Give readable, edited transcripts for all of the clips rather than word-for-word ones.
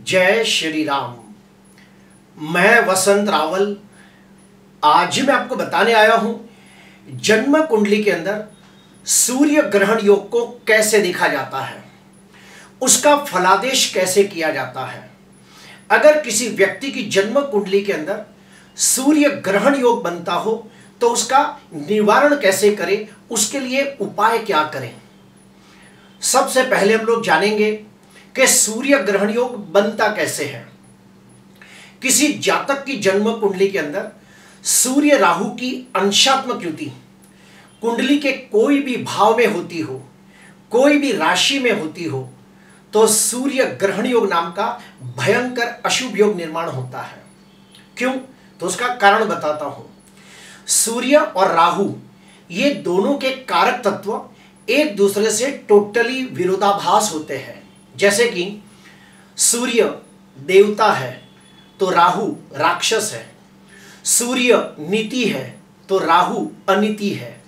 जय श्री राम। मैं वसंत रावल आज मैं आपको बताने आया हूं जन्म कुंडली के अंदर सूर्य ग्रहण योग को कैसे देखा जाता है, उसका फलादेश कैसे किया जाता है। अगर किसी व्यक्ति की जन्म कुंडली के अंदर सूर्य ग्रहण योग बनता हो तो उसका निवारण कैसे करें, उसके लिए उपाय क्या करें। सबसे पहले हम लोग जानेंगे कि सूर्य ग्रहण योग बनता कैसे है। किसी जातक की जन्म कुंडली के अंदर सूर्य राहु की अंशात्मक युति कुंडली के कोई भी भाव में होती हो, कोई भी राशि में होती हो, तो सूर्य ग्रहण योग नाम का भयंकर अशुभ योग निर्माण होता है। क्यों? तो उसका कारण बताता हूं। सूर्य और राहु ये दोनों के कारक तत्व एक दूसरे से टोटली विरोधाभास होते हैं। जैसे कि सूर्य देवता है तो राहु राक्षस है, सूर्य नीति है तो राहु अनीति है,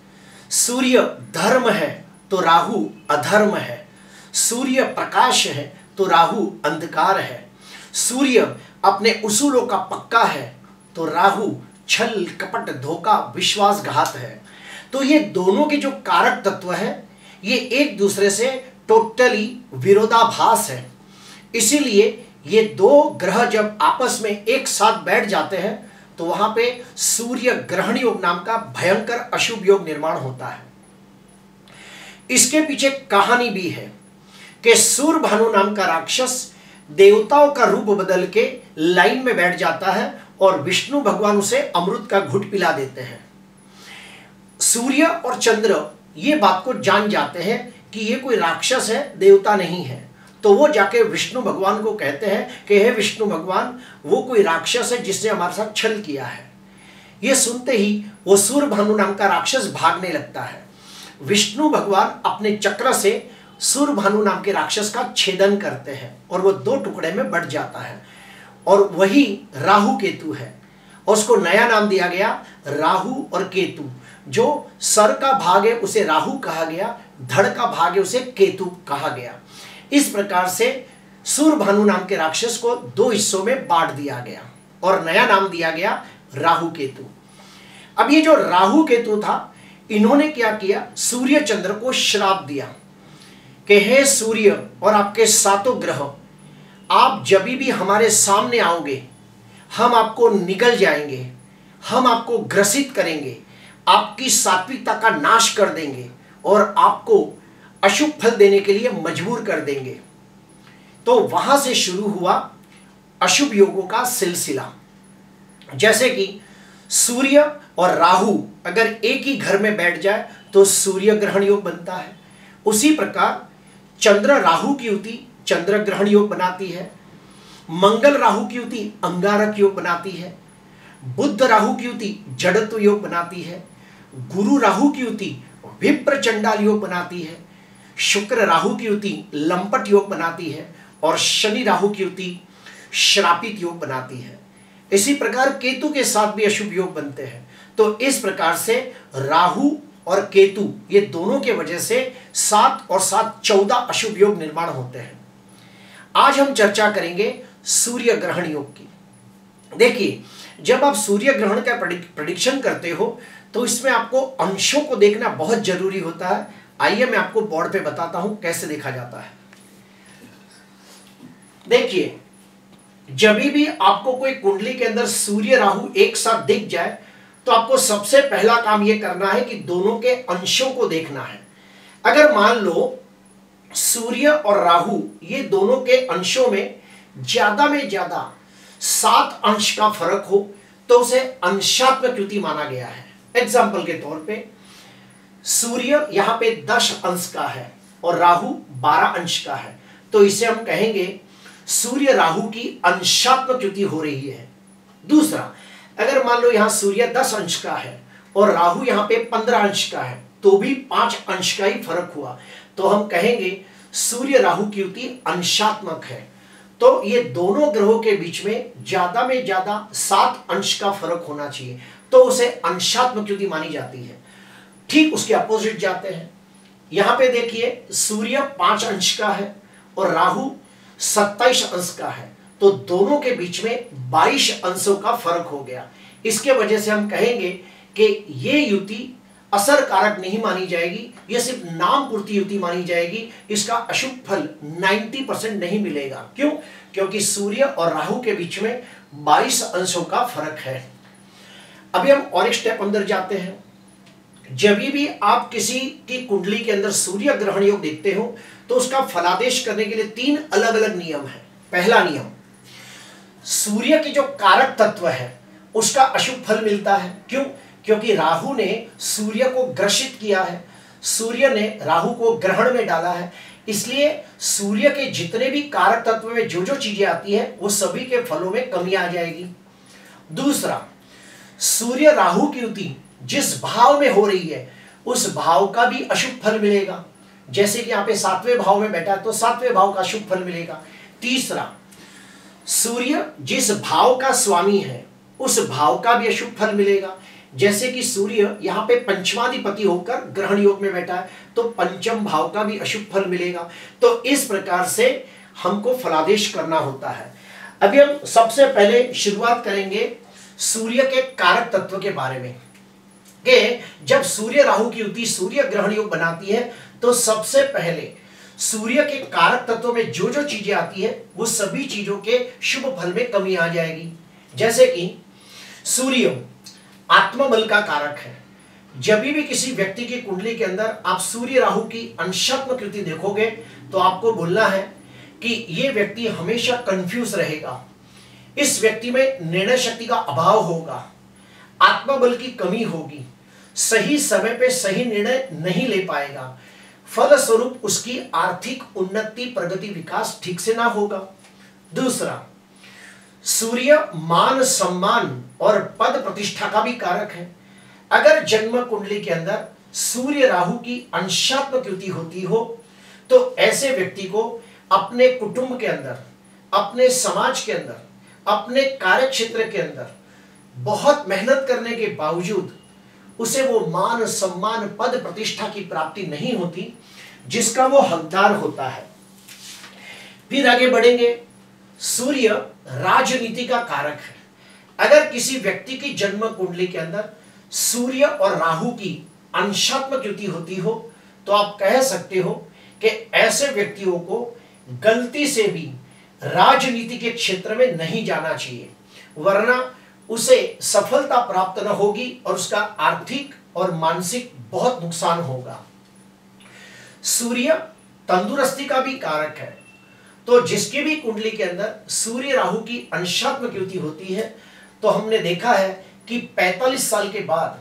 सूर्य धर्म है तो राहु अधर्म है, सूर्य प्रकाश है तो राहु अंधकार है, सूर्य अपने उसूलों का पक्का है तो राहु छल कपट धोखा विश्वासघात है। तो ये दोनों के जो कारक तत्व है ये एक दूसरे से टोटली विरोधाभास है। इसीलिए ये दो ग्रह जब आपस में एक साथ बैठ जाते हैं तो वहां पे सूर्य ग्रहण योग नाम का भयंकर अशुभ योग निर्माण होता है। इसके पीछे कहानी भी है कि सूर्य भानु नाम का राक्षस देवताओं का रूप बदल के लाइन में बैठ जाता है और विष्णु भगवान उसे अमृत का घुट पिला देते हैं। सूर्य और चंद्र ये बात को जान जाते हैं कि ये कोई राक्षस है, देवता नहीं है। तो वो जाके विष्णु भगवान को कहते हैं कि हे विष्णु भगवान, वो कोई राक्षस है जिसने हमारे साथ छल किया है। ये सुनते ही वो सूर्य भानु नाम का राक्षस भागने लगता है। विष्णु भगवान अपने चक्र से सूर्य भानु नाम के राक्षस का छेदन करते हैं और वो दो टुकड़े में बढ़ जाता है। और वही राहु केतु है और उसको नया नाम दिया गया राहु और केतु। जो सर का भाग है उसे राहु कहा गया, धड़ का भाग है उसे केतु कहा गया। इस प्रकार से सूर्य भानु नाम के राक्षस को दो हिस्सों में बांट दिया गया और नया नाम दिया गया राहु केतु। अब ये जो राहु केतु था, इन्होंने क्या किया, सूर्य चंद्र को श्राप दिया कि हे सूर्य और आपके सातों ग्रह, आप जब भी हमारे सामने आओगे हम आपको निगल जाएंगे, हम आपको ग्रसित करेंगे, आपकी सात्विकता का नाश कर देंगे और आपको अशुभ फल देने के लिए मजबूर कर देंगे। तो वहां से शुरू हुआ अशुभ योगों का सिलसिला। जैसे कि सूर्य और राहु अगर एक ही घर में बैठ जाए तो सूर्य ग्रहण योग बनता है। उसी प्रकार चंद्र राहु की युति चंद्र ग्रहण योग बनाती है, मंगल राहु की युति अंगारक योग बनाती है, बुध राहु की युति जड़त्व योग बनाती है, गुरु राहु की युति विप्र चंडाल योग बनाती है, शुक्र राहु की युति लंपट योग बनाती है और शनि राहु की युति श्रापित योग बनाती है। इसी प्रकार केतु के साथ भी अशुभ योग बनते हैं। तो इस प्रकार से राहु और केतु ये दोनों के वजह से 7 और 7 14 अशुभ योग निर्माण होते हैं। आज हम चर्चा करेंगे सूर्य ग्रहण योग की। देखिए, जब आप सूर्य ग्रहण का प्रेडिक्शन करते हो तो इसमें आपको अंशों को देखना बहुत जरूरी होता है। आइए मैं आपको बोर्ड पे बताता हूं कैसे देखा जाता है। देखिए, जब भी आपको कोई कुंडली के अंदर सूर्य राहु एक साथ दिख जाए तो आपको सबसे पहला काम यह करना है कि दोनों के अंशों को देखना है। अगर मान लो सूर्य और राहु ये दोनों के अंशों में ज्यादा 7 अंश का फर्क हो तो उसे अंशात्मक युति माना गया है। एग्जाम्पल के तौर पे सूर्य यहां पे 10 अंश का है और राहु 12 अंश का है, तो इसे हम कहेंगे सूर्य राहु की अंशात्मक युति हो रही है। दूसरा, अगर मान लो यहां सूर्य 10 अंश का है और राहु यहां पे 15 अंश का है तो भी 5 अंश का ही फर्क हुआ, तो हम कहेंगे सूर्य राहु की युति अंशात्मक है। तो ये दोनों ग्रहों के बीच में ज्यादा 7 अंश का फर्क होना चाहिए, तो उसे अंशात्मक युति मानी जाती है। ठीक उसके अपोजिट जाते हैं। यहां पे देखिए सूर्य 5 अंश का है और राहु 27 अंश का है, तो दोनों के बीच में 22 अंशों का फर्क हो गया। इसके वजह से हम कहेंगे कि ये युति असर कारक नहीं मानी जाएगी, यह सिर्फ नाम पूर्ति युति मानी जाएगी। इसका अशुभ फल 90% नहीं मिलेगा। क्यों? क्योंकि सूर्य और राहु के बीच में 22 अंशों का फर्क है। अभी हम और एक स्टेप अंदर जाते हैं। जब भी आप किसी की कुंडली के अंदर सूर्य ग्रहण योग देखते हो तो उसका फलादेश करने के लिए 3 अलग अलग नियम है। पहला नियम, सूर्य की जो कारक तत्व है उसका अशुभ फल मिलता है। क्यों? क्योंकि राहु ने सूर्य को ग्रसित किया है, सूर्य ने राहु को ग्रहण में डाला है, इसलिए सूर्य के जितने भी कारक तत्व में जो जो चीजें आती है वो सभी के फलों में कमी आ जाएगी। दूसरा, सूर्य राहु की युति जिस भाव में हो रही है उस भाव का भी अशुभ फल मिलेगा। जैसे कि यहाँ पे 7वें भाव में बैठा है तो 7वें भाव का अशुभ फल मिलेगा। तीसरा, सूर्य जिस भाव का स्वामी है उस भाव का भी अशुभ फल मिलेगा। जैसे कि सूर्य यहाँ पे पंचमाधिपति होकर ग्रहण योग में बैठा है तो पंचम भाव का भी अशुभ फल मिलेगा। तो इस प्रकार से हमको फलादेश करना होता है। अभी हम सबसे पहले शुरुआत करेंगे सूर्य के कारक तत्व के बारे में कि जब सूर्य राहु की युति सूर्य ग्रहण योग बनाती है तो सबसे पहले सूर्य के कारक तत्वों में जो जो चीजें आती है वो सभी चीजों के शुभ फल में कमी आ जाएगी। जैसे कि सूर्य आत्मबल का कारक है। जब भी किसी व्यक्ति की कुंडली के अंदर आप सूर्य राहु की अंशात्मक युति देखोगे तो आपको बोलना है कि ये व्यक्ति हमेशा कंफ्यूज रहेगा, इस व्यक्ति में निर्णय शक्ति का अभाव होगा, आत्मबल की कमी होगी, सही समय पे सही निर्णय नहीं ले पाएगा, फलस्वरूप उसकी आर्थिक उन्नति प्रगति विकास ठीक से ना होगा। दूसरा, सूर्य मान सम्मान और पद प्रतिष्ठा का भी कारक है। अगर जन्म कुंडली के अंदर सूर्य राहु की अंशात्मक युति होती हो तो ऐसे व्यक्ति को अपने कुटुंब के अंदर, अपने समाज के अंदर, अपने कार्य क्षेत्र के अंदर बहुत मेहनत करने के बावजूद उसे वो मान सम्मान पद प्रतिष्ठा की प्राप्ति नहीं होती जिसका वो हकदार होता है। फिर आगे बढ़ेंगे, सूर्य राजनीति का कारक है। अगर किसी व्यक्ति की जन्म कुंडली के अंदर सूर्य और राहु की अंशात्मक युति होती हो तो आप कह सकते हो कि ऐसे व्यक्तियों को गलती से भी राजनीति के क्षेत्र में नहीं जाना चाहिए, वरना उसे सफलता प्राप्त न होगी और उसका आर्थिक और मानसिक बहुत नुकसान होगा। सूर्य तंदुरुस्ती का भी कारक है। तो जिसकी भी कुंडली के अंदर सूर्य राहु की अंशात्मक युति होती है तो हमने देखा है कि 45 साल के बाद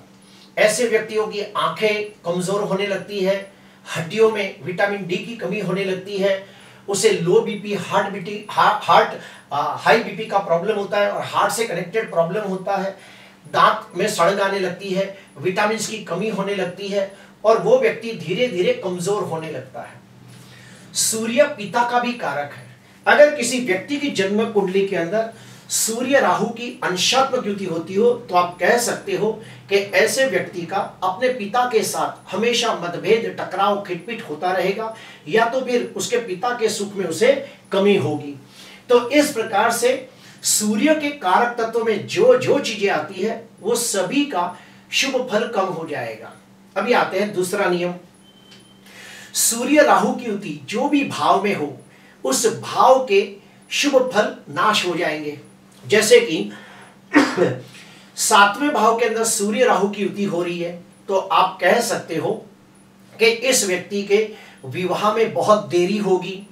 ऐसे व्यक्तियों की आंखें कमजोर होने लगती है, हड्डियों में विटामिन डी की कमी होने लगती है, उसे लो बीपी, हाई बीपी का प्रॉब्लम होता है और हार्ट से कनेक्टेड प्रॉब्लम होता है, दांत में सड़न आने लगती है, विटामिन की कमी होने लगती है और वो व्यक्ति धीरे धीरे कमजोर होने लगता है। सूर्य पिता का भी कारक है। अगर किसी व्यक्ति की जन्म कुंडली के अंदर सूर्य राहु की अंशात्मक युति होती हो तो आप कह सकते हो कि ऐसे व्यक्ति का अपने पिता के साथ हमेशा मतभेद, टकराव, खिटपिट होता रहेगा या तो फिर उसके पिता के सुख में उसे कमी होगी। तो इस प्रकार से सूर्य के कारक तत्व में जो जो चीजें आती है वो सभी का शुभ फल कम हो जाएगा। अभी आते हैं दूसरा नियम, सूर्य राहु की युति जो भी भाव में हो उस भाव के शुभ फल नाश हो जाएंगे। जैसे कि 7वें भाव के अंदर सूर्य राहु की युति हो रही है तो आप कह सकते हो कि इस व्यक्ति के विवाह में बहुत देरी होगी,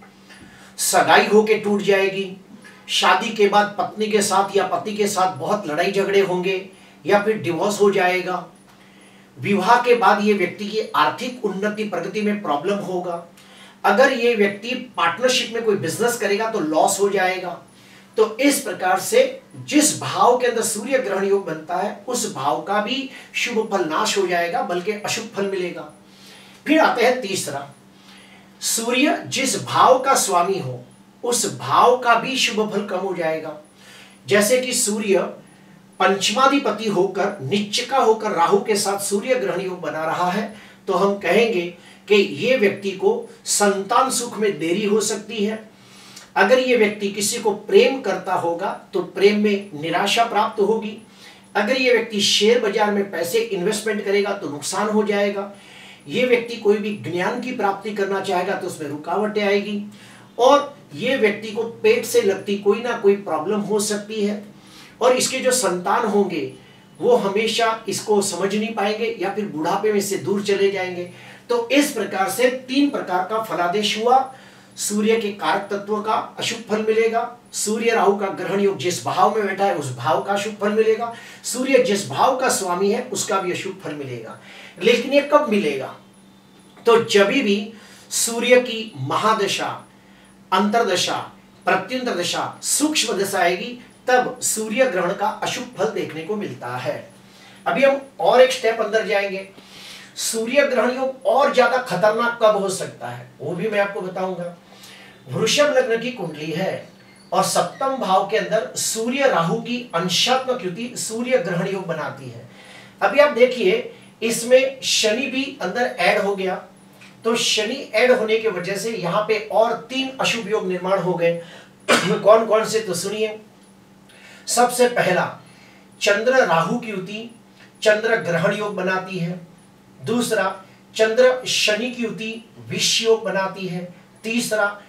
सगाई होके टूट जाएगी, शादी के बाद पत्नी के साथ या पति के साथ बहुत लड़ाई झगड़े होंगे या फिर डिवोर्स हो जाएगा, विवाह के बाद ये व्यक्ति की आर्थिक उन्नति प्रगति में प्रॉब्लम होगा, अगर ये व्यक्ति पार्टनरशिप में कोई बिजनेस करेगा तो लॉस हो जाएगा। तो इस प्रकार से जिस भाव के अंदर सूर्य ग्रहण योग बनता है उस भाव का भी शुभ फल नाश हो जाएगा, बल्कि अशुभ फल मिलेगा। फिर आते हैं तीसरा, सूर्य जिस भाव का स्वामी हो उस भाव का भी शुभ फल कम हो जाएगा। जैसे कि सूर्य पंचमाधिपति होकर निच्चका होकर राहु के साथ सूर्य ग्रहण योग बना रहा है तो हम कहेंगे कि ये व्यक्ति को संतान सुख में देरी हो सकती है, अगर ये व्यक्ति किसी को प्रेम करता होगा तो प्रेम में निराशा प्राप्त होगी। अगर ये व्यक्ति शेयर बाजार में पैसे इन्वेस्टमेंट करेगा तो नुकसान हो जाएगा। ये व्यक्ति कोई भी ज्ञान की प्राप्ति करना चाहेगा तो उसमें रुकावटें आएगी। और ये व्यक्ति को पेट से लगती कोई ना कोई प्रॉब्लम हो सकती है। और इसके जो संतान होंगे वो हमेशा इसको समझ नहीं पाएंगे या फिर बुढ़ापे में इससे दूर चले जाएंगे। तो इस प्रकार से 3 प्रकार का फलादेश हुआ। सूर्य के कारक तत्व का अशुभ फल मिलेगा, सूर्य राहु का ग्रहण योग जिस भाव में बैठा है उस भाव का अशुभ फल मिलेगा, सूर्य जिस भाव का स्वामी है उसका भी अशुभ फल मिलेगा। लेकिन ये कब मिलेगा? तो जब भी सूर्य की महादशा, अंतरदशा, प्रत्युंतर दशा, सूक्ष्म दशा आएगी तब सूर्य ग्रहण का अशुभ फल देखने को मिलता है। अभी हम और एक स्टेप अंदर जाएंगे। सूर्य ग्रहण योग और ज्यादा खतरनाक कब हो सकता है वो भी मैं आपको बताऊंगा। वृषभ लग्न की कुंडली है और सप्तम भाव के अंदर सूर्य राहु की अंशात्मक युति सूर्य ग्रहण योग बनाती है। अभी आप देखिए इसमें शनि भी अंदर ऐड हो गया। तो शनि ऐड होने की वजह से यहां पे और 3 अशुभ योग निर्माण हो गए। कौन कौन से तो सुनिए। सबसे पहला, चंद्र राहु की युति चंद्र ग्रहण योग बनाती है। दूसरा, चंद्र शनि की युति विष योग बनाती है। तीसरा,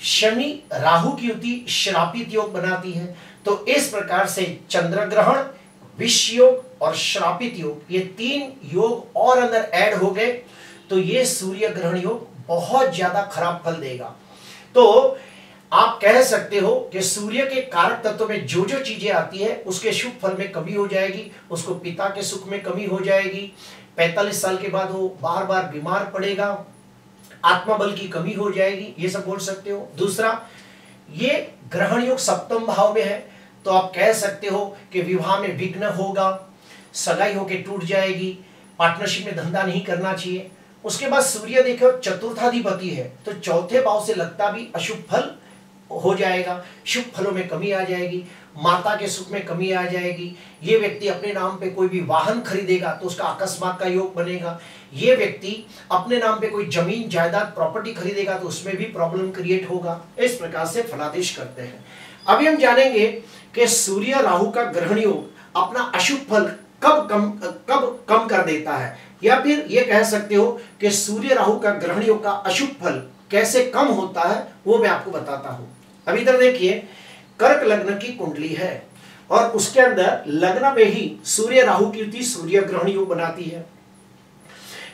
शनि राहु की युति श्रापित योग बनाती है। तो इस प्रकार से चंद्र ग्रहण, विष योग और श्रापित योग, ये 3 योग और अंदर ऐड हो गए। तो ये सूर्य ग्रहण योग बहुत ज्यादा खराब फल देगा। तो आप कह सकते हो कि सूर्य के कारक तत्व में जो जो चीजें आती है उसके शुभ फल में कमी हो जाएगी। उसको पिता के सुख में कमी हो जाएगी, 45 साल के बाद वो बार बार बीमार पड़ेगा, आत्मबल की कमी हो जाएगी, ये सब बोल सकते हो। दूसरा, ये ग्रहण योग सप्तम भाव में है तो आप कह सकते हो कि विवाह में विघ्न होगा, सगाई होके टूट जाएगी, पार्टनरशिप में धंधा नहीं करना चाहिए। उसके बाद सूर्य देखो चतुर्थाधिपति है तो चौथे भाव से लगता भी अशुभ फल हो जाएगा, शुभ फलों में कमी आ जाएगी, माता के सुख में कमी आ जाएगी। ये व्यक्ति अपने नाम पे कोई भी वाहन खरीदेगा तो उसका अकस्मात का योग बनेगा। ये व्यक्ति अपने नाम पे कोई जमीन जायदाद प्रॉपर्टी खरीदेगा तो उसमें भी प्रॉब्लम क्रिएट होगा। इस प्रकार से फलादेश करते हैं। अभी हम जानेंगे कि सूर्य राहु का ग्रहण योग अपना अशुभ फल कब कम कर देता है, या फिर ये कह सकते हो कि सूर्य राहु का ग्रहण योग का अशुभ फल कैसे कम होता है वो मैं आपको बताता हूं। अभी इधर देखिए, कर्क लग्न की कुंडली है और उसके अंदर लग्न में ही सूर्य राहु की युति सूर्य ग्रहण योग बनाती है।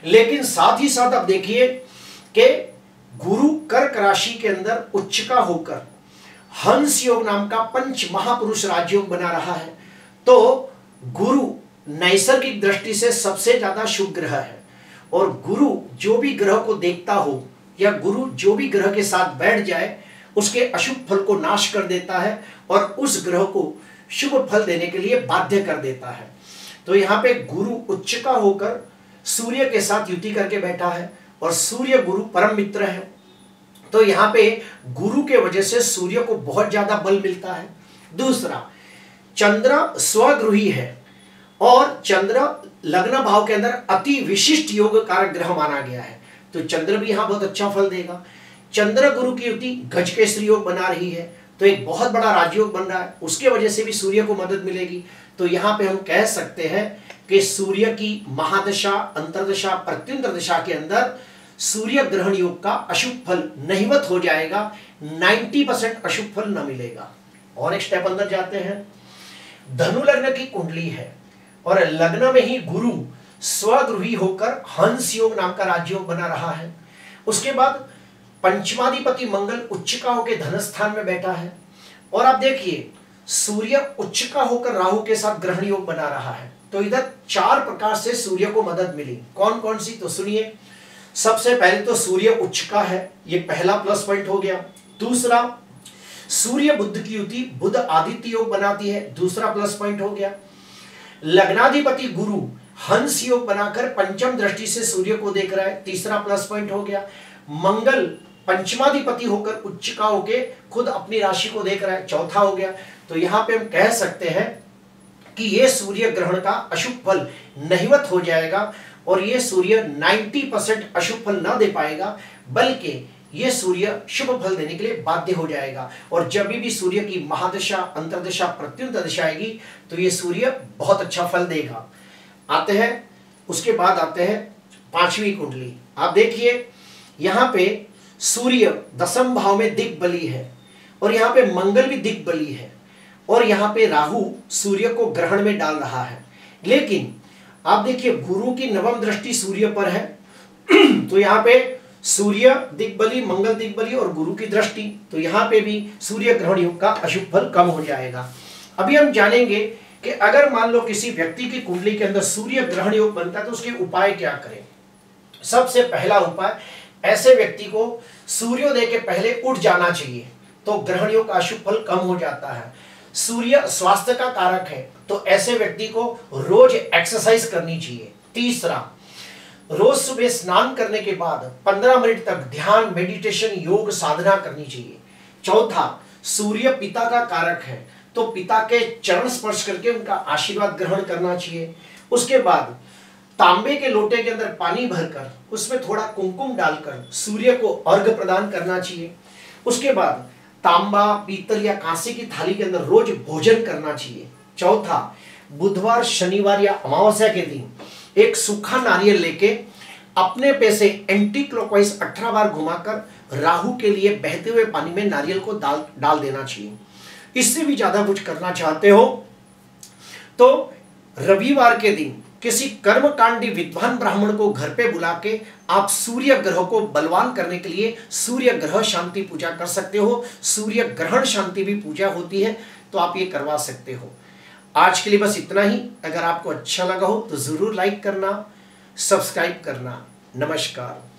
लेकिन साथ ही साथ आप देखिए कि गुरु कर्क राशि के अंदर उच्चका होकर हंस योग नाम का पंच महापुरुष राजयोग बना रहा है। तो गुरु नैसर्गिक दृष्टि से सबसे ज्यादा शुभ ग्रह है और गुरु जो भी ग्रह को देखता हो या गुरु जो भी ग्रह के साथ बैठ जाए उसके अशुभ फल को नाश कर देता है और उस ग्रह को शुभ फल देने के लिए बाध्य कर देता है। तो यहाँ पे गुरु उच्चका होकर सूर्य के साथ युति करके बैठा है और सूर्य गुरु परम मित्र है। तो यहाँ पे गुरु के वजह से सूर्य को बहुत ज्यादा बल मिलता है। दूसरा, चंद्र स्वगृही है और चंद्र लग्न भाव के अंदर अति विशिष्ट योग कारक ग्रह माना गया है तो चंद्र भी यहाँ बहुत अच्छा फल देगा। चंद्र गुरु की युति गजकेसरी योग बना रही है तो एक बहुत बड़ा राजयोग बन रहा है, उसके वजह से भी सूर्य को मदद मिलेगी। तो यहाँ पे हम कह सकते हैं कि सूर्य की महादशा, अंतरदशा, प्रत्युंतर दशा के अंदर सूर्य ग्रहण योग का अशुभ फल नहिवत हो जाएगा, 90% अशुभ फल न मिलेगा। और एक स्टेप अंदर जाते हैं। धनु लग्न की कुंडली है और लग्न में ही गुरु स्वगृही होकर हंस योग नाम का राजयोग बना रहा है। उसके बाद पंचमाधिपति मंगल उच्चका होकर धन स्थान में बैठा है और आप देखिए सूर्य उच्चका होकर राहु के साथ ग्रहण योग बना रहा है। तो इधर 4 प्रकार से सूर्य को मदद मिली। कौन कौन सी तो सुनिए। सबसे पहले तो सूर्य उच्चका है, ये पहला प्लस पॉइंट हो गया। दूसरा, सूर्य बुध की युति बुध आदित्य योग बनाती है, दूसरा प्लस पॉइंट हो गया। लग्नाधिपति गुरु हंस योग बनाकर पंचम दृष्टि से सूर्य को देख रहा है, तीसरा प्लस पॉइंट हो गया। मंगल पंचमाधिपति होकर उच्चका होके खुद अपनी राशि को देख रहा है, चौथा हो गया। तो यहाँ पे हम कह सकते हैं कि ये सूर्य ग्रहण का अशुभ फल नहिवत हो जाएगा और ये सूर्य 90% अशुभ फल ना दे पाएगा, बल्कि ये सूर्य शुभ फल देने के लिए बाध्य हो जाएगा। और जब भी सूर्य की महादशा, अंतर्दशा, प्रत्युंतर दशा आएगी तो ये सूर्य बहुत अच्छा फल देगा। आते हैं, उसके बाद आते हैं पांचवी कुंडली। आप देखिए यहाँ पे सूर्य दशम भाव में दिग्बली है और यहाँ पे मंगल भी दिग्बली है और यहाँ पे राहु सूर्य को ग्रहण में डाल रहा है। लेकिन आप देखिए गुरु की नवम दृष्टि सूर्य पर है तो यहाँ पे सूर्य दिग्बली, मंगल दिग्बली और गुरु की दृष्टि, तो यहाँ पे भी सूर्य ग्रहण योग का अशुभ फल कम हो जाएगा। अभी हम जानेंगे कि अगर मान लो किसी व्यक्ति की कुंडली के अंदर सूर्य ग्रहण योग बनता है तो उसके उपाय क्या करें। सबसे पहला उपाय, ऐसे व्यक्ति को सूर्योदय के पहले उठ जाना चाहिए तो ग्रहण योग का अशुभ फल कम हो जाता है। सूर्य स्वास्थ्य का कारक है तो ऐसे व्यक्ति को रोज एक्सरसाइज करनी चाहिए। तीसरा, रोज सुबह स्नान करने के बाद 15 मिनट तक ध्यान, मेडिटेशन, योग साधना करनी चाहिए। चौथा, सूर्य पिता का कारक है तो पिता के चरण स्पर्श करके उनका आशीर्वाद ग्रहण करना चाहिए। उसके बाद तांबे के लोटे के अंदर पानी भरकर उसमें थोड़ा कुमकुम डालकर सूर्य को अर्घ्य प्रदान करना चाहिए। उसके बाद तांबा, पीतल या कांसे की थाली के अंदर रोज भोजन करना चाहिए। चौथा, बुधवार, शनिवार या अमावस्या के दिन एक सूखा नारियल लेके अपने पे से एंटी क्लॉकवाइज 18 बार घुमाकर राहु के लिए बहते हुए पानी में नारियल को डाल देना चाहिए। इससे भी ज्यादा कुछ करना चाहते हो तो रविवार के दिन किसी कर्मकांडी विद्वान ब्राह्मण को घर पे बुला के आप सूर्य ग्रह को बलवान करने के लिए सूर्य ग्रह शांति पूजा कर सकते हो। सूर्य ग्रहण शांति भी पूजा होती है तो आप ये करवा सकते हो। आज के लिए बस इतना ही। अगर आपको अच्छा लगा हो तो जरूर लाइक करना, सब्सक्राइब करना। नमस्कार।